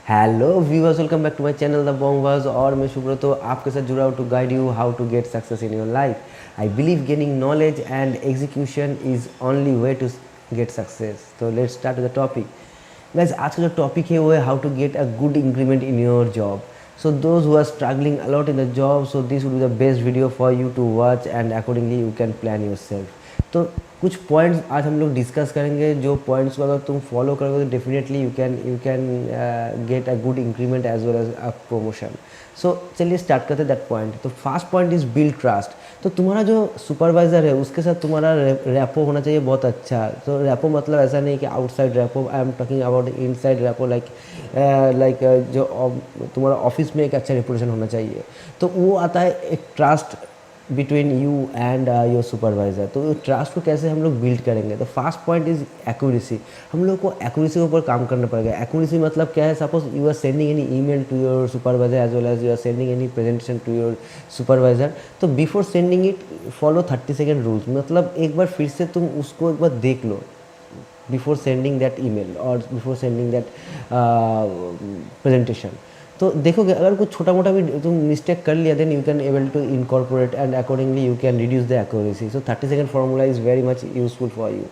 Hello viewers, welcome back to my channel the बॉन्गवाज। और मैं सुब्रतो आपके साथ जुड़ा हूँ to guide you how to get success in your life. I believe gaining knowledge and execution is only way to get success. तो let's start the topic. Guys, आज का जो टॉपिक है वो है how to get a good increment in your job. So those who are struggling a lot in the job, so this would be the best video for you to watch and accordingly you can plan yourself. तो कुछ points आज हम लोग discuss करेंगे, जो points को अगर तुम फॉलो करोगे तो definitely you can get a good increment as well as a promotion. So चलिए स्टार्ट करते हैं दैट पॉइंट। तो first point is build trust. तो तुम्हारा जो सुपरवाइज़र है उसके साथ तुम्हारा रैपो होना चाहिए बहुत अच्छा। तो रैपो मतलब ऐसा नहीं कि outside rapport, I am talking about inside rapport, like जो तुम्हारा ऑफिस में एक अच्छा रेपुटेशन होना चाहिए। तो वो आता है एक trust between you and your supervisor. तो ट्रस्ट को कैसे हम लोग बिल्ड करेंगे? तो फर्स्ट पॉइंट इज़ एक्यूरेसी। हम लोग को एक्यूरेसी के ऊपर काम करना पड़ेगा। एक्यूरेसी मतलब क्या है? Suppose you are sending any email to your supervisor as well as you are sending any presentation to your supervisor. तो before sending it follow 30 second rules. मतलब एक बार फिर से तुम उसको एक बार देख लो बिफोर सेंडिंग दैट ईमेल और बिफोर सेंडिंग दैट प्रेजेंटेशन। तो देखोगे अगर कुछ छोटा मोटा भी तुम मिस्टेक कर लिया, then you can able to incorporate and accordingly you can reduce the accuracy. So 30 second formula is very much useful for you.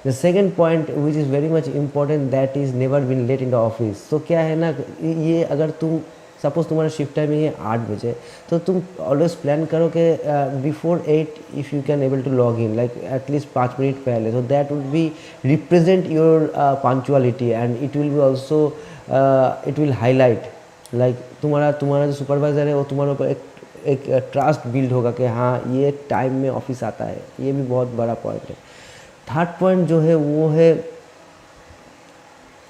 The second point which is very much important, that is never been late in the office. तो क्या है ना, ये अगर तुम suppose तुम्हारा shift time है 8 बजे, तो तुम ऑलवेज प्लान करो कि before 8 if you can able to log in, like at least 5 minute पहले। So that would be represent your punctuality and it will be also it will highlight, like तुम्हारा जो supervisor है वो तुम्हारे ऊपर एक ट्रस्ट बिल्ड होगा कि हाँ ये टाइम में ऑफिस आता है। ये भी बहुत बड़ा पॉइंट है। थर्ड पॉइंट जो है वो है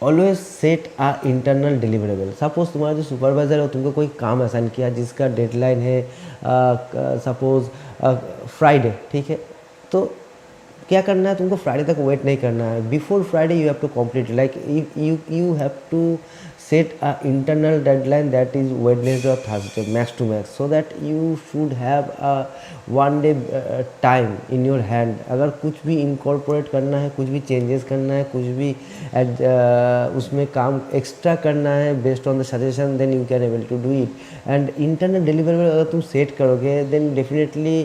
ऑलवेज सेट आ इंटरनल डिलीवरेबल। सपोज तुम्हारा जो सुपरवाइज़र है वो तुमको कोई काम असाइन किया जिसका डेडलाइन है सपोज फ्राइडे, ठीक है? तो क्या करना है तुमको? फ्राइडे तक वेट नहीं करना है। Before Friday you have to complete, like you have to set a internal deadline that is Wednesday or Thursday max to max, so that you should have a one day time in your hand। अगर कुछ भी incorporate करना है, कुछ भी changes करना है, कुछ भी उसमें काम एक्स्ट्रा करना है based on the suggestion, then you can able to do it। and internal deliverable अगर तुम सेट करोगे then definitely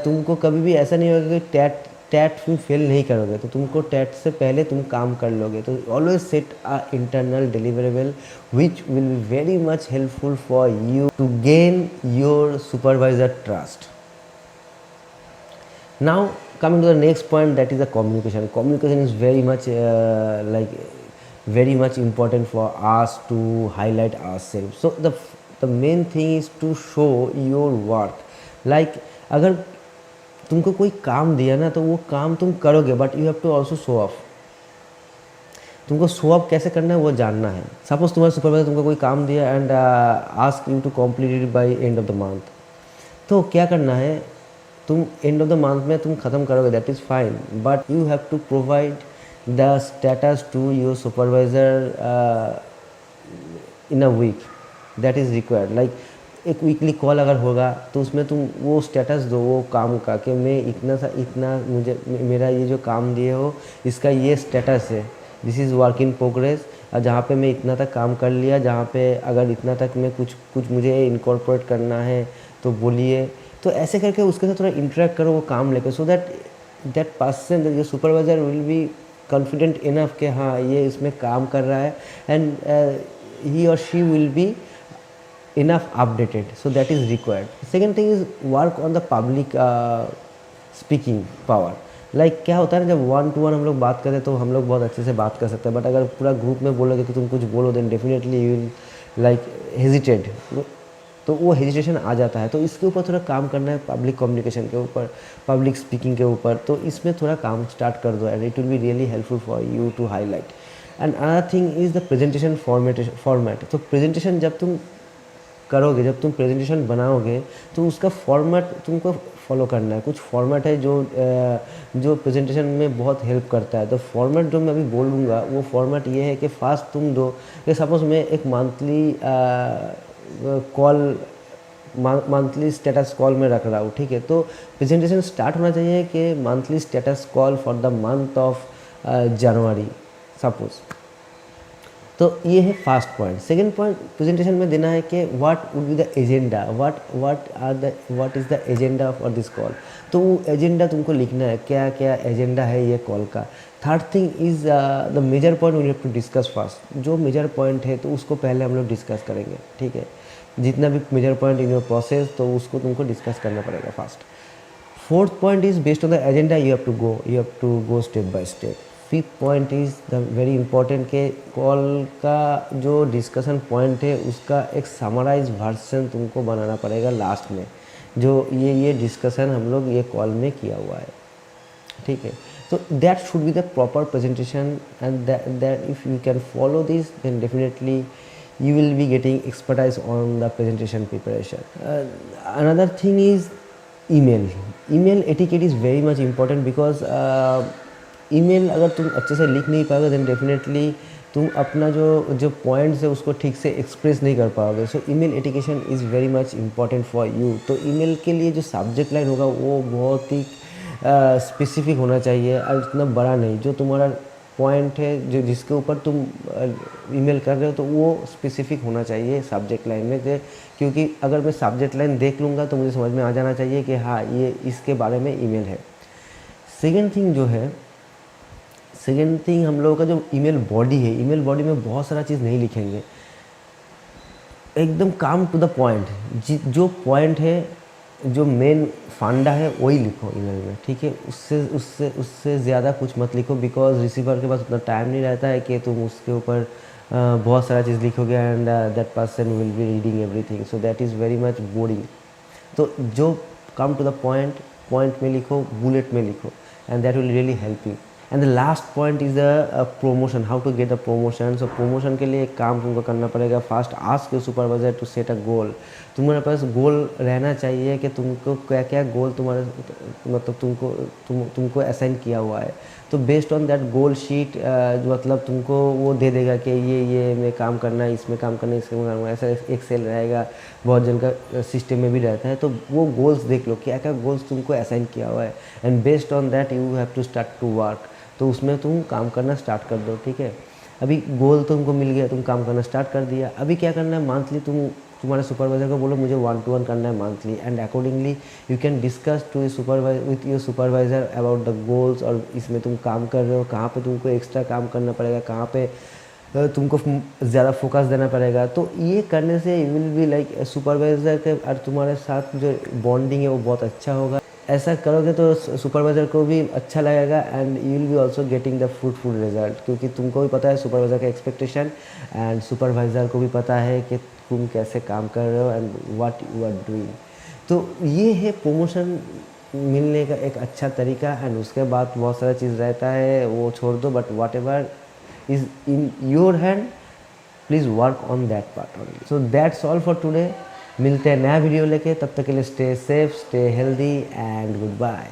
तुमको कभी भी ऐसा नहीं होगा कि टैट तुम फेल नहीं करोगे। तो तुमको टैट से पहले तुम काम कर लोगे। तो always set a internal deliverable which will be very much helpful for you to gain your supervisor trust. Now coming to the next point, that is the communication. Communication is very much very much important for us to highlight ourselves. So the main thing is to show your worth। like अगर तुमको कोई काम दिया ना तो वो काम तुम करोगे, but you have to also show off. तुमको शो ऑफ कैसे करना है वो जानना है। सपोज तुम्हारे सुपरवाइजर तुमको कोई काम दिया and ask you to complete it by end of the month. तो क्या करना है, तुम एंड ऑफ द मंथ में तुम ख़त्म करोगे, that is fine, but you have to provide the status to your supervisor in a week, that is required. Like एक वीकली कॉल अगर होगा तो उसमें तुम वो स्टेटस दो वो काम का कि मैं इतना मुझे मेरा ये जो काम दिए हो इसका ये स्टेटस है, this is work in progress. जहाँ पे मैं इतना तक काम कर लिया, जहाँ पे अगर इतना तक मैं कुछ मुझे इनकॉर्पोरेट करना है तो बोलिए। तो ऐसे करके उसके साथ थोड़ा इंटरेक्ट करो वो काम लेकर, सो दैट पर्सन जो supervisor will be confident enough कि हाँ ये इसमें काम कर रहा है एंड ही और she will be enough updated। So that is required। Second thing is work on the public speaking power। Like क्या होता है ना, जब 1 to 1 हम लोग बात करते हैं तो हम लोग बहुत अच्छे से बात कर सकते हैं, बट अगर पूरा ग्रुप में बोलोगे कि तुम कुछ बोलो then definitely you will like hesitated, तो वो हेजिटेशन आ जाता है। तो इसके ऊपर थोड़ा काम करना है, पब्लिक कम्युनिकेशन के ऊपर, पब्लिक स्पीकिंग के ऊपर। तो इसमें थोड़ा काम स्टार्ट कर दो and it will be really helpful for you to highlight. And another thing is the presentation format. तो प्रेजेंटेशन जब तुम करोगे, जब तुम प्रेजेंटेशन बनाओगे तो उसका फॉर्मेट तुमको फॉलो करना है। कुछ फॉर्मेट है जो प्रेजेंटेशन में बहुत हेल्प करता है। तो फॉर्मेट जो मैं अभी बोलूँगा वो फॉर्मेट ये है कि फास्ट तुम दो कि सपोज मैं एक मंथली स्टेटस कॉल में रख रहा हूँ, ठीक है? तो प्रेजेंटेशन स्टार्ट होना चाहिए कि monthly status call for the month of January suppose. तो ये है first point. Second point presentation में देना है कि what would be the agenda, what is the agenda for this call. तो वो एजेंडा तुमको लिखना है, क्या क्या एजेंडा है ये कॉल का। Third thing is the major point we have to discuss first. जो मेजर पॉइंट है तो उसको पहले हम लोग डिस्कस करेंगे, ठीक है। जितना भी major point in your process तो उसको तुमको डिस्कस करना पड़ेगा first. Fourth point is based on the agenda you have to go step by step. Fifth point is the very important के कॉल का जो डिस्कशन पॉइंट है उसका एक समराइज वर्जन तुमको बनाना पड़ेगा लास्ट में, जो ये डिस्कशन हम लोग ये कॉल में किया हुआ है, ठीक है। तो that should be the proper presentation and that if you can follow this then definitely you will be getting expertise on the presentation preparation. Another thing is email etiquette is very much important because email अगर तुम अच्छे से लिख नहीं पाओगे then definitely तुम अपना जो पॉइंट्स है उसको ठीक से एक्सप्रेस नहीं कर पाओगे। So email etiquette is very much important for you. तो ईमेल के लिए जो सब्जेक्ट लाइन होगा वो बहुत ही स्पेसिफिक होना चाहिए और इतना बड़ा नहीं। जो तुम्हारा पॉइंट है जो जिसके ऊपर तुम ईमेल कर रहे हो तो वो स्पेसिफिक होना चाहिए सब्जेक्ट लाइन में क्योंकि अगर मैं सब्जेक्ट लाइन देख लूँगा तो मुझे समझ में आ जाना चाहिए कि हाँ ये इसके बारे में ईमेल है। सेकेंड थिंग हम लोगों का जो ईमेल बॉडी है, ईमेल बॉडी में बहुत सारा चीज़ नहीं लिखेंगे, एकदम काम टू द पॉइंट। जो पॉइंट है जो मेन फांडा है वही लिखो ईमेल में, ठीक है। उससे ज़्यादा कुछ मत लिखो बिकॉज रिसीवर के पास उतना टाइम नहीं रहता है कि तुम उसके ऊपर बहुत सारा चीज़ लिखोगे and that person will be reading everything, so that is very much boring. तो जो कम टू द पॉइंट में लिखो, बुलेट में लिखो and that will really help you. And the last point is the promotion, how to get a promotion. So promotion के लिए एक काम तुमको करना पड़ेगा। First ask your supervisor to set a goal. तुम्हारे पास गोल रहना चाहिए कि तुमको क्या क्या गोल तुम्हारे मतलब तुमको असाइन किया हुआ है। तो based on that goal sheet मतलब तुमको वो दे देगा कि ये में काम करना है, इसमें काम करना है, इसमें काम करना है, ऐसा एक्सेल रहेगा, बहुत जन का सिस्टम में भी रहता है। तो वो गोल्स देख लो क्या क्या गोल्स तुमको असाइन किया हुआ है and based on that you have to start to work. तो उसमें तुम काम करना स्टार्ट कर दो, ठीक है। अभी गोल तुमको मिल गया, तुम काम करना स्टार्ट कर दिया। अभी क्या करना है, मंथली तुम्हारे सुपरवाइजर को बोलो मुझे 1-to-1 करना है monthly and accordingly you can discuss to with your supervisor about the goals. और इसमें तुम काम कर रहे हो, कहाँ पे तुमको एक्स्ट्रा काम करना पड़ेगा, कहाँ पे तुमको ज़्यादा फोकस देना पड़ेगा। तो ये करने से you will be like supervisor के और तुम्हारे साथ जो बॉन्डिंग है वो बहुत अच्छा होगा। ऐसा करोगे तो सुपरवाइज़र को भी अच्छा लगेगा and you will be also getting the fruitful result, क्योंकि तुमको भी पता है सुपरवाइज़र का एक्सपेक्टेशन एंड सुपरवाइज़र को भी पता है कि तुम कैसे काम कर रहे हो and what you are doing. तो ये है प्रमोशन मिलने का एक अच्छा तरीका। एंड उसके बाद बहुत सारा चीज़ रहता है वो छोड़ दो, but whatever is in your hand please work on that part only. So that's all for today. मिलते हैं नया वीडियो लेके, तब तक के लिए stay safe, stay healthy and good bye.